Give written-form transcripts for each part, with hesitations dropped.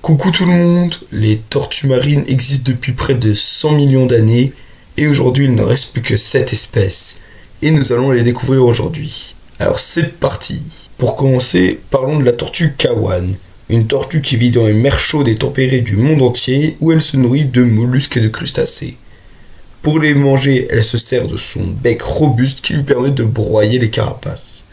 Coucou tout le monde, les tortues marines existent depuis près de 100 millions d'années et aujourd'hui il ne reste plus que 7 espèces et nous allons les découvrir aujourd'hui. Alors c'est parti. Pour commencer, parlons de la tortue Kawan, une tortue qui vit dans les mers chaudes et tempérées du monde entier où elle se nourrit de mollusques et de crustacés. Pour les manger, elle se sert de son bec robuste qui lui permet de broyer les carapaces.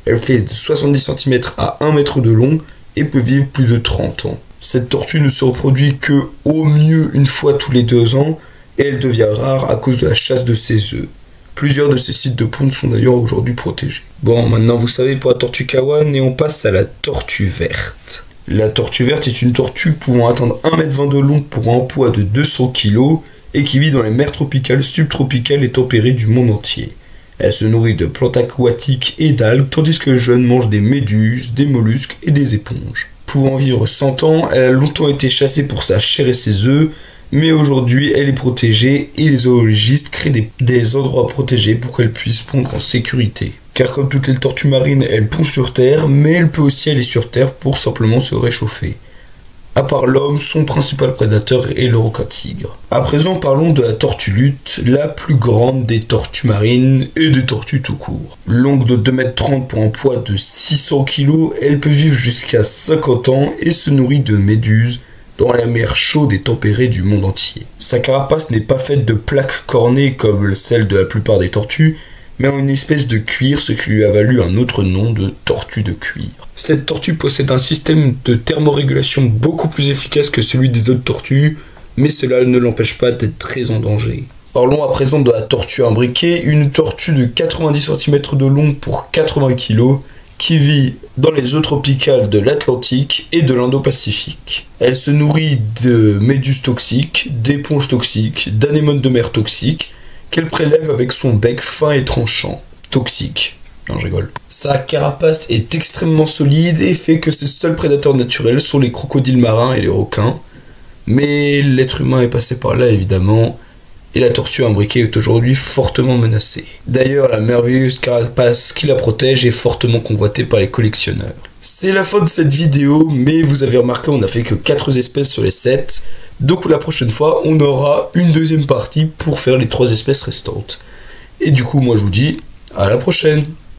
Elle fait de 70 cm à 1 mètre de long et peut vivre plus de 30 ans. Cette tortue ne se reproduit que au mieux une fois tous les 2 ans et elle devient rare à cause de la chasse de ses œufs. Plusieurs de ces sites de ponte sont d'ailleurs aujourd'hui protégés. Bon, maintenant vous savez pour la tortue Kawan et on passe à la tortue verte. La tortue verte est une tortue pouvant atteindre 1,20 m de long pour un poids de 200 kg et qui vit dans les mers tropicales, subtropicales et tempérées du monde entier. Elle se nourrit de plantes aquatiques et d'algues, tandis que le jeune mange des méduses, des mollusques et des éponges. Pouvant vivre 100 ans, elle a longtemps été chassée pour sa chair et ses œufs, mais aujourd'hui elle est protégée et les zoologistes créent des endroits protégés pour qu'elle puisse pondre en sécurité. Car comme toutes les tortues marines, elle pond sur terre, mais elle peut aussi aller sur terre pour simplement se réchauffer. À part l'homme, son principal prédateur est le requin-tigre. À présent, parlons de la tortue luth, la plus grande des tortues marines et des tortues tout court. Longue de 2,30 m pour un poids de 600 kg, elle peut vivre jusqu'à 50 ans et se nourrit de méduses dans la mer chaude et tempérée du monde entier. Sa carapace n'est pas faite de plaques cornées comme celle de la plupart des tortues, mais en une espèce de cuir, ce qui lui a valu un autre nom de tortue de cuir. Cette tortue possède un système de thermorégulation beaucoup plus efficace que celui des autres tortues, mais cela ne l'empêche pas d'être très en danger. Parlons à présent de la tortue imbriquée, une tortue de 90 cm de long pour 80 kg, qui vit dans les eaux tropicales de l'Atlantique et de l'Indo-Pacifique. Elle se nourrit de méduses toxiques, d'éponges toxiques, d'anémones de mer toxiques, qu'elle prélève avec son bec fin et tranchant. Toxique. Non, je rigole. Sa carapace est extrêmement solide et fait que ses seuls prédateurs naturels sont les crocodiles marins et les requins. Mais l'être humain est passé par là, évidemment, et la tortue imbriquée est aujourd'hui fortement menacée. D'ailleurs, la merveilleuse carapace qui la protège est fortement convoitée par les collectionneurs. C'est la fin de cette vidéo, mais vous avez remarqué, on n'a fait que 4 espèces sur les 7. Donc la prochaine fois, on aura une deuxième partie pour faire les 3 espèces restantes. Et du coup, moi je vous dis à la prochaine.